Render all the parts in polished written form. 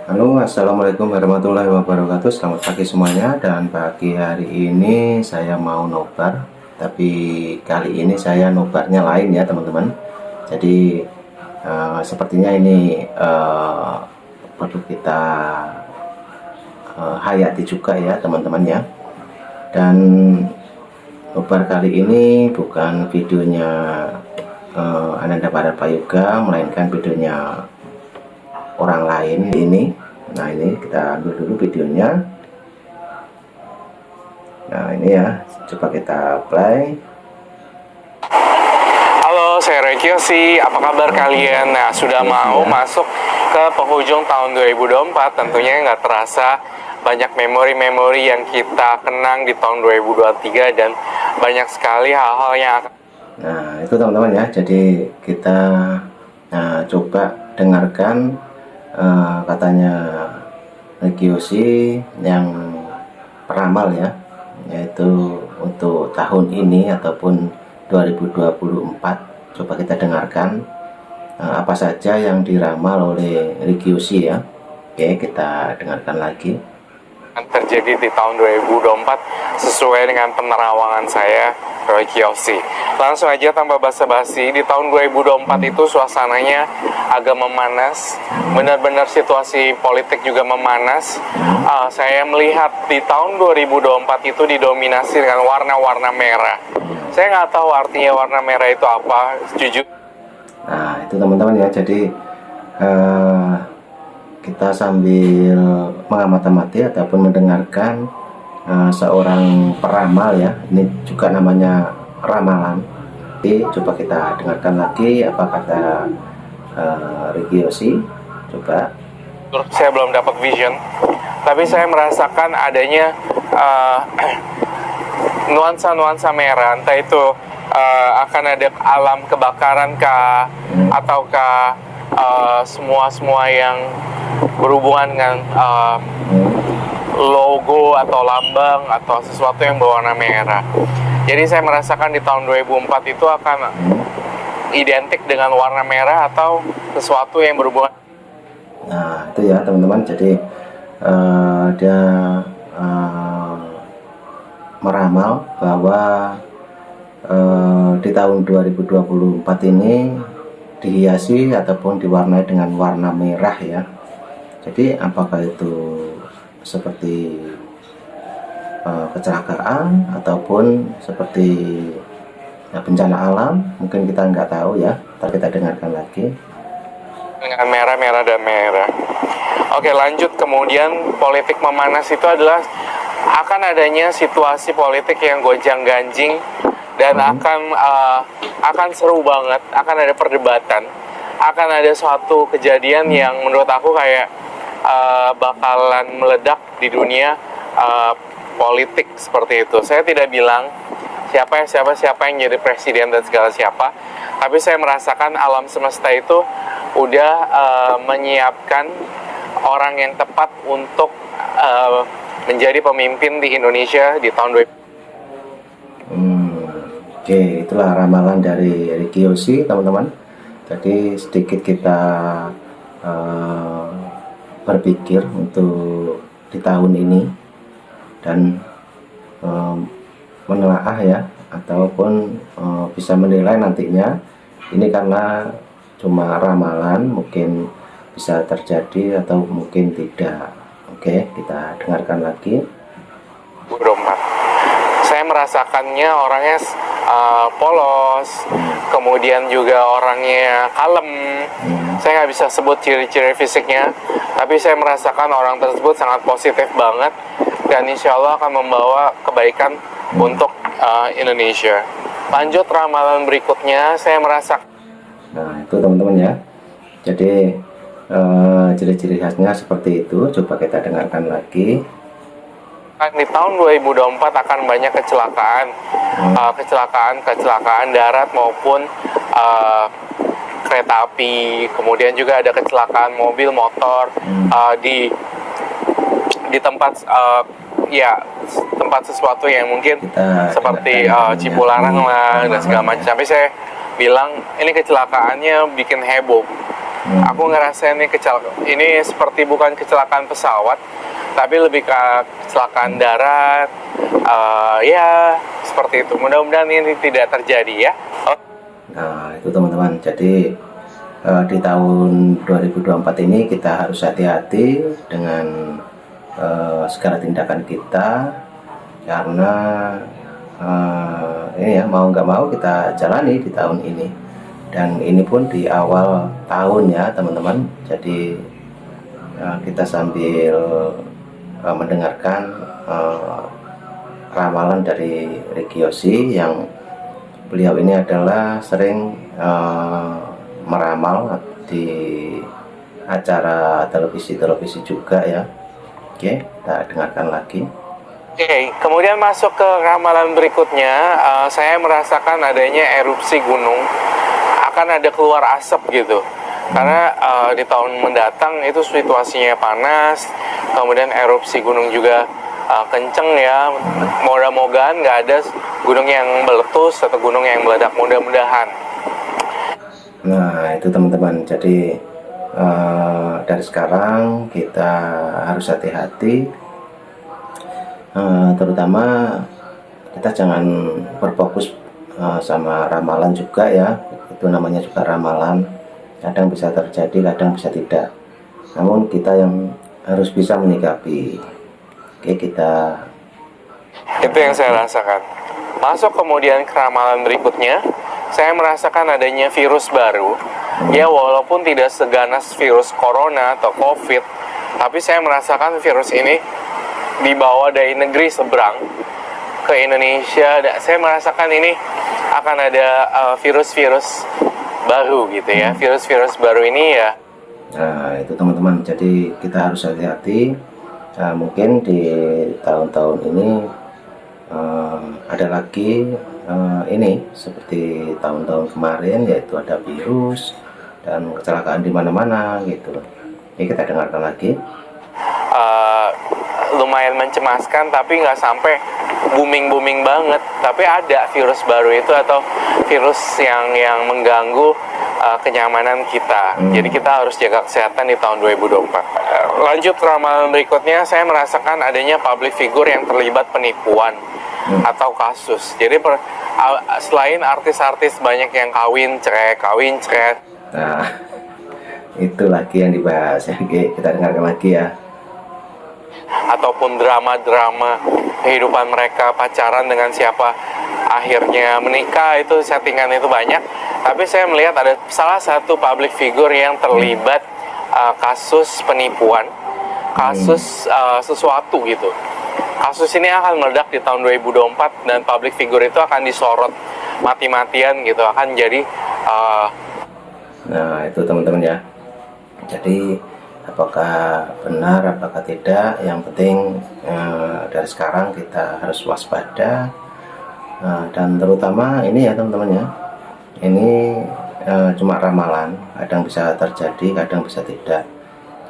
Halo, assalamualaikum warahmatullahi wabarakatuh. Selamat pagi semuanya. Dan pagi hari ini saya mau nobar, tapi kali ini saya nobarnya lain ya teman-teman. Jadi sepertinya ini perlu kita hayati juga ya teman-teman ya. Dan nobar kali ini bukan videonya Ananda Prayoga, melainkan videonya orang lain ini. Nah, ini kita ambil dulu videonya. Nah, ini ya, coba kita play. Halo, saya Rekyosi. Apa kabar kalian? Nah, sudah mau masuk ke penghujung tahun 2024. Tentunya nggak terasa banyak memori-memori yang kita kenang di tahun 2023 dan banyak sekali hal-hal yang akan... Nah, itu teman-teman ya. Jadi kita coba dengarkan katanya Regiosi yang peramal ya, yaitu untuk tahun ini ataupun 2024. Coba kita dengarkan apa saja yang diramal oleh Regiosi ya. Oke, kita dengarkan lagi. terjadi di tahun 2024 sesuai dengan penerawangan saya, Roy Kiyoshi. Langsung aja tanpa basa-basi, di tahun 2024 itu suasananya agak memanas, benar-benar situasi politik juga memanas. Saya melihat di tahun 2024 itu didominasi dengan warna-warna merah. Saya nggak tahu artinya warna merah itu apa, jujur. Nah, itu teman-teman ya. Jadi kita sambil mengamati ataupun mendengarkan seorang peramal ya. Ini juga namanya ramalan. Jadi coba kita dengarkan lagi apa kata Regiosi. Coba. Saya belum dapat vision, tapi saya merasakan adanya nuansa-nuansa merah, entah itu akan ada alam kebakaran kah, ataukah semua yang berhubungan dengan logo atau lambang atau sesuatu yang berwarna merah. Jadi saya merasakan di tahun 2004 itu akan identik dengan warna merah atau sesuatu yang berhubungan. Nah, itu ya teman-teman. Jadi dia meramal bahwa di tahun 2024 ini dihiasi ataupun diwarnai dengan warna merah ya. Jadi apakah itu seperti kecelakaan ataupun seperti bencana alam, mungkin kita nggak tahu ya. Ntar kita dengarkan lagi. Dengan merah, merah, dan merah. Oke, lanjut. Kemudian politik memanas itu adalah akan adanya situasi politik yang gonjang-ganjing dan akan seru banget, akan ada perdebatan, akan ada suatu kejadian yang menurut aku kayak bakalan meledak di dunia politik seperti itu. Saya tidak bilang siapa yang jadi presiden dan segala siapa, tapi saya merasakan alam semesta itu udah menyiapkan orang yang tepat untuk menjadi pemimpin di Indonesia di tahun 2000. Oke, itulah ramalan dari Regiosi teman-teman. Jadi sedikit kita berpikir untuk di tahun ini dan menelaah ya, ataupun bisa menilai nantinya. Ini karena cuma ramalan, mungkin bisa terjadi atau mungkin tidak. Oke, kita dengarkan lagi. 2024. Saya merasakannya orangnya polos, kemudian juga orangnya kalem. Saya nggak bisa sebut ciri-ciri fisiknya, tapi saya merasakan orang tersebut sangat positif banget dan insya Allah akan membawa kebaikan untuk Indonesia. Lanjut ramalan berikutnya, saya merasakan. Nah, itu teman-teman ya. Jadi ciri-ciri khasnya seperti itu. Coba kita dengarkan lagi. Di tahun 2024 akan banyak kecelakaan, kecelakaan darat maupun kereta api. Kemudian juga ada kecelakaan mobil, motor di tempat tempat sesuatu yang mungkin seperti Cipularang lah dan segala macam. Tapi saya bilang ini kecelakaannya bikin heboh. Aku ngerasa ini seperti bukan kecelakaan pesawat, tapi lebih ke kecelakaan darat. Ya, seperti itu. Mudah-mudahan ini tidak terjadi ya. Nah, itu teman-teman. Jadi di tahun 2024 ini kita harus hati-hati dengan segala tindakan kita, karena ini ya, mau nggak mau kita jalani di tahun ini, dan ini pun di awal tahun ya teman-teman. Jadi kita sambil mendengarkan ramalan dari Regiosi, yang beliau ini adalah sering meramal di acara televisi juga ya. Oke, kita dengarkan lagi. Oke, kemudian masuk ke ramalan berikutnya. Saya merasakan adanya erupsi gunung, akan ada keluar asap gitu. Karena di tahun mendatang itu situasinya panas, kemudian erupsi gunung juga kenceng ya. Moga-mogaan nggak ada gunung yang meletus atau gunung yang meledak, mudah-mudahan. Nah, itu teman-teman. Jadi dari sekarang kita harus hati-hati, terutama kita jangan berfokus sama ramalan juga ya. Itu namanya juga ramalan, kadang bisa terjadi, kadang bisa tidak. Namun kita yang harus bisa menyikapi. Oke, kita Itu yang saya rasakan. Masuk kemudian ke ramalan berikutnya, saya merasakan adanya virus baru. Ya, walaupun tidak seganas virus corona atau covid, tapi saya merasakan virus ini dibawa dari negeri seberang ke Indonesia. Saya merasakan ini akan ada virus-virus baru gitu ya. Virus-virus baru ini ya. Nah, itu teman-teman. Jadi kita harus hati-hati. Mungkin di tahun-tahun ini ada lagi ini seperti tahun-tahun kemarin, yaitu ada virus dan kecelakaan di mana-mana gitu. Jadi kita dengarkan lagi. Lumayan mencemaskan, tapi nggak sampai booming banget. Tapi ada virus baru itu atau virus yang mengganggu kenyamanan kita. Jadi kita harus jaga kesehatan di tahun 2024. Lanjut ramalan berikutnya, saya merasakan adanya public figure yang terlibat penipuan atau kasus. Jadi selain artis-artis banyak yang kawin cerai. Nah, itu lagi yang dibahas. Oke, kita dengarkan lagi ya. Ataupun drama-drama kehidupan mereka, pacaran dengan siapa, akhirnya menikah, itu settingan itu banyak. Tapi saya melihat ada salah satu public figure yang terlibat kasus penipuan, kasus sesuatu gitu. Kasus ini akan meledak di tahun 2024 dan public figure itu akan disorot mati-matian gitu, akan jadi Nah, itu teman-teman ya. Jadi apakah benar, apakah tidak, yang penting dari sekarang kita harus waspada. Dan terutama ini ya teman-teman ya, ini cuma ramalan, kadang bisa terjadi, kadang bisa tidak.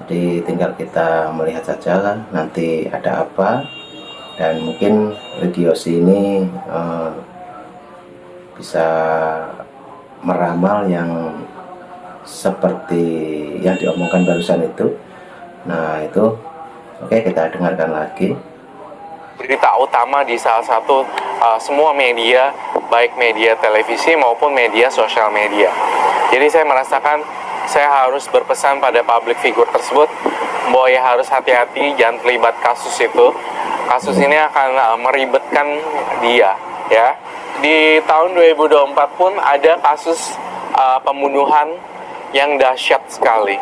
Jadi tinggal kita melihat saja kan nanti ada apa. Dan mungkin Regiosi ini bisa meramal yang seperti yang diomongkan barusan itu. Nah, itu oke, kita dengarkan lagi. berita utama di salah satu semua media, baik media televisi maupun media sosial media. Jadi saya merasakan saya harus berpesan pada public figure tersebut bahwa ya harus hati-hati, jangan terlibat kasus itu. Kasus ini akan meribetkan dia ya. Di tahun 2024 pun ada kasus pembunuhan yang dahsyat sekali.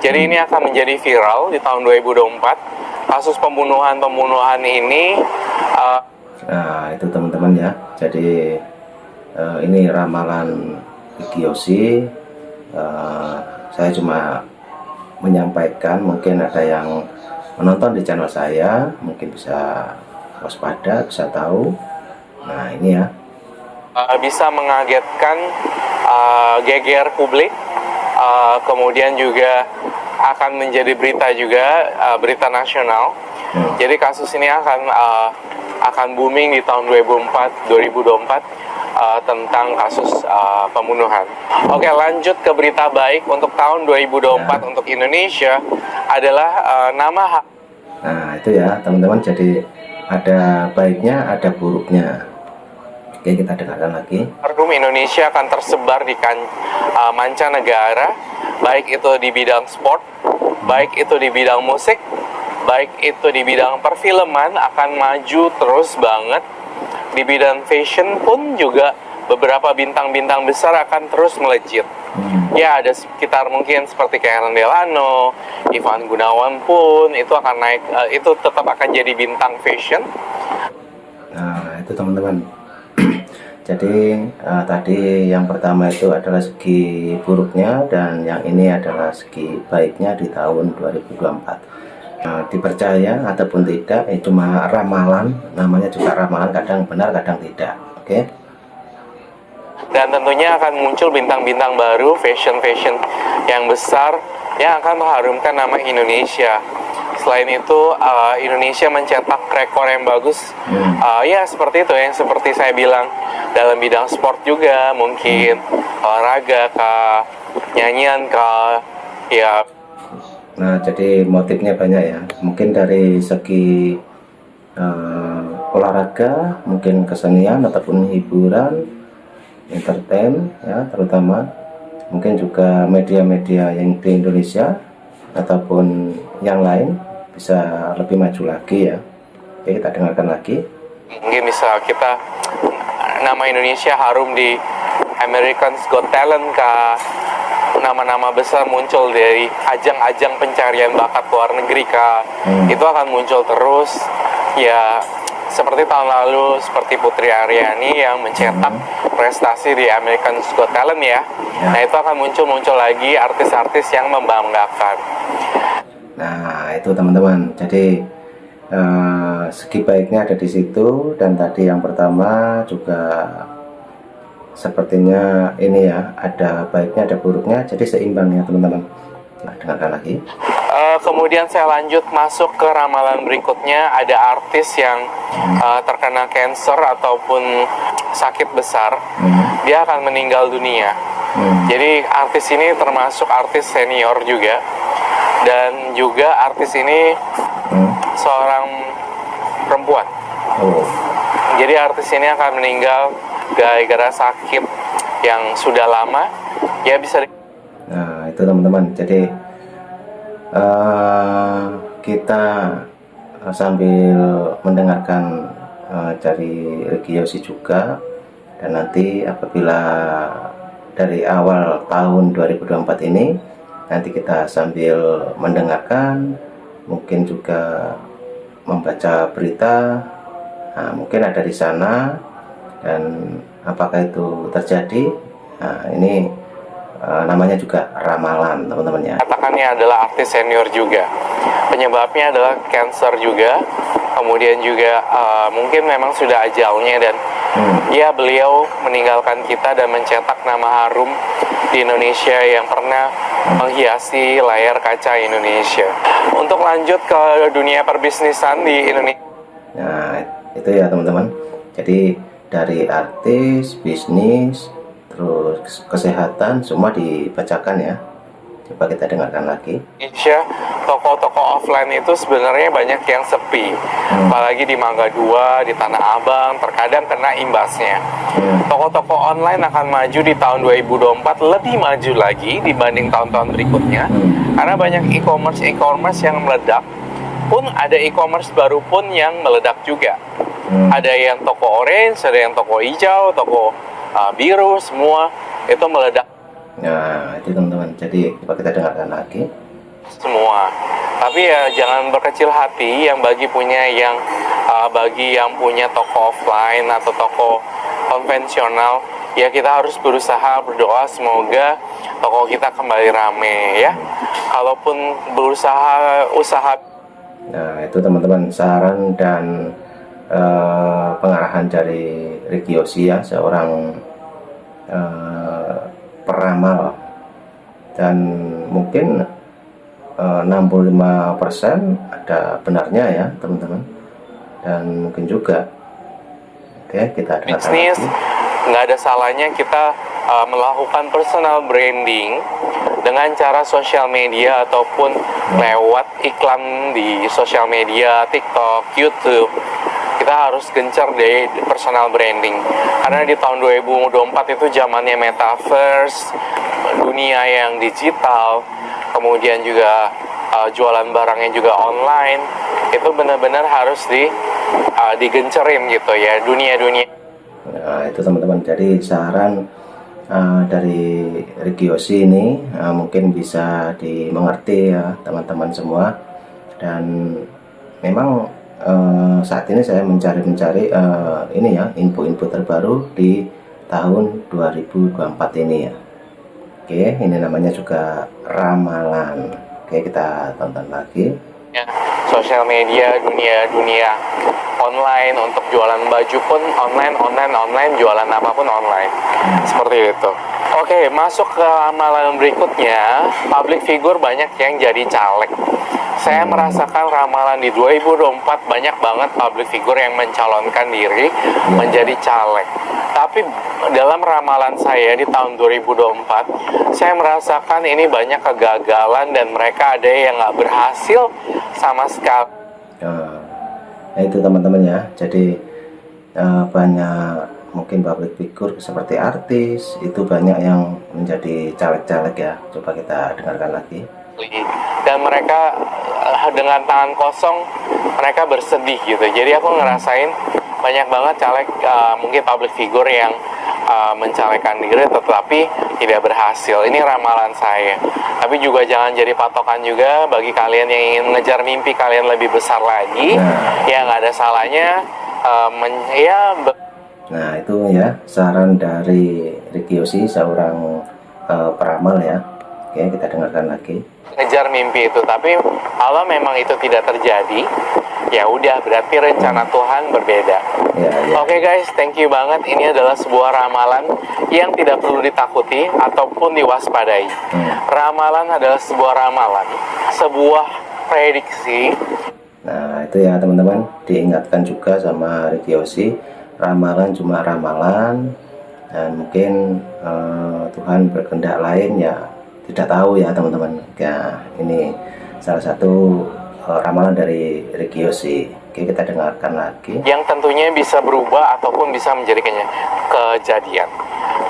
Jadi ini akan menjadi viral di tahun 2024. Kasus pembunuhan ini Nah, itu teman-teman ya. Jadi ini ramalan Regiosi. Saya cuma menyampaikan, mungkin ada yang menonton di channel saya, mungkin bisa waspada, bisa tahu. Nah, ini ya. bisa mengagetkan, geger publik, kemudian juga akan menjadi berita juga, berita nasional. Jadi kasus ini akan booming di tahun 2024. tentang kasus pembunuhan. Oke, lanjut ke berita baik untuk tahun 2024 untuk Indonesia adalah nama. Nah itu ya teman-teman, jadi ada baiknya ada buruknya. Oke, kita dengarkan lagi. Harum Indonesia akan tersebar di mancanegara, baik itu di bidang sport, baik itu di bidang musik, baik itu di bidang perfilman akan maju terus banget. Di bidang fashion pun juga beberapa bintang-bintang besar akan terus melejit. Ya, ada sekitar mungkin seperti kayak Delano, Ivan Gunawan pun itu akan naik, itu tetap akan jadi bintang fashion. Nah itu teman-teman. Jadi tadi yang pertama itu adalah segi buruknya, dan yang ini adalah segi baiknya di tahun 2024. Dipercaya ataupun tidak, cuma ramalan, namanya juga ramalan, kadang benar kadang tidak. Oke. Dan tentunya akan muncul bintang-bintang baru, fashion-fashion yang besar yang akan mengharumkan nama Indonesia. Selain itu, Indonesia mencetak rekor yang bagus. Ya seperti itu, yang seperti saya bilang, dalam bidang sport juga, mungkin olahraga kah, nyanyian kah, ya. Nah jadi motifnya banyak ya, mungkin dari segi olahraga, mungkin kesenian ataupun hiburan, entertain ya, terutama mungkin juga media-media yang di Indonesia ataupun yang lain bisa lebih maju lagi ya. Oke, kita dengarkan lagi. Mungkin bisa kita nama Indonesia harum di American's Got Talent kah, nama-nama besar muncul dari ajang-ajang pencarian bakat luar negeri kah, itu akan muncul terus ya, seperti tahun lalu seperti Putri Aryani yang mencetak prestasi di American's Got Talent ya. Nah itu akan muncul lagi artis-artis yang membanggakan. Nah itu teman-teman, jadi segi baiknya ada di situ, dan tadi yang pertama juga sepertinya ini ya, ada baiknya ada buruknya, jadi seimbang ya teman-teman. Nah dengarkan lagi. Kemudian saya lanjut masuk ke ramalan berikutnya, ada artis yang terkena cancer ataupun sakit besar, dia akan meninggal dunia. Jadi artis ini termasuk artis senior juga, dan juga artis ini seorang perempuan. Jadi artis ini akan meninggal gara-gara sakit yang sudah lama, ya bisa. Nah itu teman-teman, jadi kita sambil mendengarkan dari Regi Yosi juga, dan nanti apabila dari awal tahun 2024 ini, nanti kita sambil mendengarkan, mungkin juga membaca berita, nah, mungkin ada di sana, dan apakah itu terjadi, nah, ini namanya juga ramalan teman-teman ya. Katakannya adalah artis senior juga, penyebabnya adalah cancer juga, kemudian juga mungkin memang sudah ajalnya, dan ya beliau meninggalkan kita dan mencetak nama harum di Indonesia yang pernah menghiasi layar kaca Indonesia. Untuk lanjut ke dunia perbisnisan di Indonesia. Nah itu ya teman-teman, jadi dari artis, bisnis, terus kesehatan, semua dibacakan ya. Coba kita dengarkan lagi. Indonesia, toko-toko offline itu sebenarnya banyak yang sepi, apalagi di Mangga 2, di Tanah Abang, terkadang kena imbasnya. Toko-toko online akan maju di tahun 2024 lebih maju lagi dibanding tahun-tahun berikutnya, karena banyak e-commerce yang meledak, pun ada e-commerce baru pun yang meledak juga. Ada yang toko orange, ada yang toko hijau, toko biru, semua itu meledak. Nah itu teman-teman, jadi coba kita dengarkan lagi. Semua, tapi ya jangan berkecil hati yang bagi yang punya toko offline atau toko konvensional, ya kita harus berusaha berdoa semoga toko kita kembali rame ya. Kalaupun usaha. Nah itu teman-teman, saran dan pengarahan dari Regi Yosi ya, seorang peramal, dan mungkin 65% ada benarnya ya teman-teman, dan mungkin juga. Oke, kita dengarkan bisnis lagi. nggak ada salahnya kita melakukan personal branding dengan cara sosial media ataupun lewat iklan di sosial media, TikTok, YouTube. Kita harus gencar deh personal branding, karena di tahun 2024 itu zamannya metaverse, dunia yang digital, kemudian juga jualan barangnya juga online. Itu benar-benar harus digencerin gitu ya, dunia-dunia. Nah, itu teman-teman, jadi saran dari Ricky Yoshi ini mungkin bisa dimengerti ya teman-teman semua. Dan memang saat ini saya mencari ini ya, info-info terbaru di tahun 2024 ini ya. Oke, ini namanya juga ramalan. Oke, kita tonton lagi. Sosial media, dunia online, untuk jualan baju pun online, jualan apapun online. Seperti itu. Oke, masuk ke ramalan berikutnya. Public figure banyak yang jadi caleg. Saya merasakan ramalan di 2024 banyak banget public figure yang mencalonkan diri menjadi caleg. Tapi dalam ramalan saya di tahun 2024, saya merasakan ini banyak kegagalan dan mereka ada yang nggak berhasil sama sekali. Nah, itu teman-teman ya. Jadi banyak mungkin public figure seperti artis itu banyak yang menjadi caleg-caleg ya. Coba kita dengarkan lagi. Dan mereka dengan tangan kosong mereka bersedih gitu. Jadi aku ngerasain banyak banget caleg, mungkin public figure yang mencalekkan diri tetapi tidak berhasil. Ini ramalan saya. Tapi juga jangan jadi patokan juga bagi kalian yang ingin mengejar mimpi kalian lebih besar lagi. Ya nggak ada salahnya Nah, itu ya saran dari Ricky Yoshi, seorang peramal ya. Oke, kita dengarkan lagi. Ngejar mimpi itu, tapi kalau memang itu tidak terjadi, ya udah berarti rencana Tuhan berbeda. Ya. Oke guys, thank you banget. Ini adalah sebuah ramalan yang tidak perlu ditakuti ataupun diwaspadai. Ramalan adalah sebuah ramalan, sebuah prediksi. Nah, itu ya teman-teman, diingatkan juga sama Ricky Yoshi, ramalan cuma ramalan, dan mungkin Tuhan berkehendak lain ya tidak tahu ya teman-teman. Ya, ini salah satu ramalan dari Ricky Yoshi. Oke, kita dengarkan lagi. Yang tentunya bisa berubah ataupun bisa menjadi kejadian.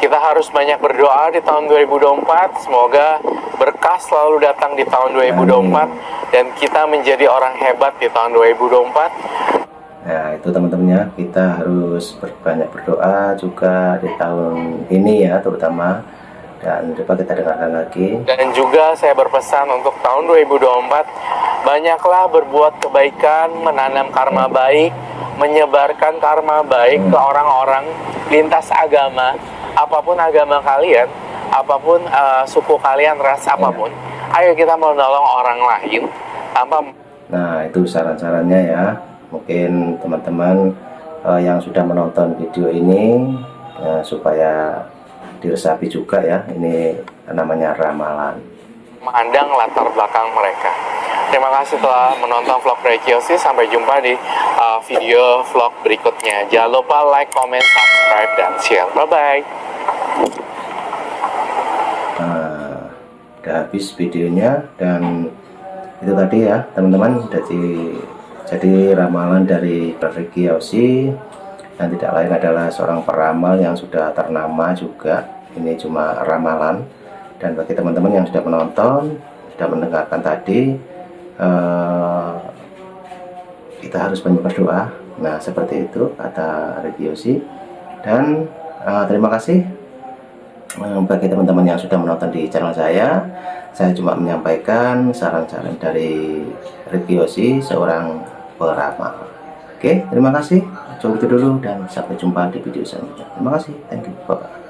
Kita harus banyak berdoa di tahun 2024. Semoga berkah selalu datang di tahun 2024 dan kita menjadi orang hebat di tahun 2024. Nah, itu teman-temannya, kita harus banyak berdoa juga di tahun ini ya terutama. Dan coba kita dengarkan lagi. Dan juga saya berpesan untuk tahun 2024, banyaklah berbuat kebaikan, menanam karma baik, menyebarkan karma baik ke orang-orang lintas agama, apapun agama kalian, apapun suku kalian, ras apapun. Ayo kita menolong orang lain tanpa. Nah, itu saran-sarannya ya. Mungkin teman-teman yang sudah menonton video ini supaya diresapi juga ya, ini namanya ramalan. Memandang latar belakang mereka. Terima kasih telah menonton vlog Ricky Yoshi. Sampai jumpa di video vlog berikutnya. Jangan lupa like, comment, subscribe, dan share. Bye-bye. Nah, udah habis videonya, dan itu tadi ya teman-teman, jadi ramalan dari Ricky Yoshi. Dan tidak lain adalah seorang peramal yang sudah ternama juga. Ini cuma ramalan. Dan bagi teman-teman yang sudah menonton, sudah mendengarkan tadi, kita harus banyak berdoa. Nah, seperti itu kata Ricky Yoshi. Dan terima kasih bagi teman-teman yang sudah menonton di channel saya. Saya cuma menyampaikan saran-saran dari Ricky Yoshi, seorang peramal. Oke, terima kasih. Coba itu dulu dan sampai jumpa di video selanjutnya. Terima kasih. Thank you. Bye-bye.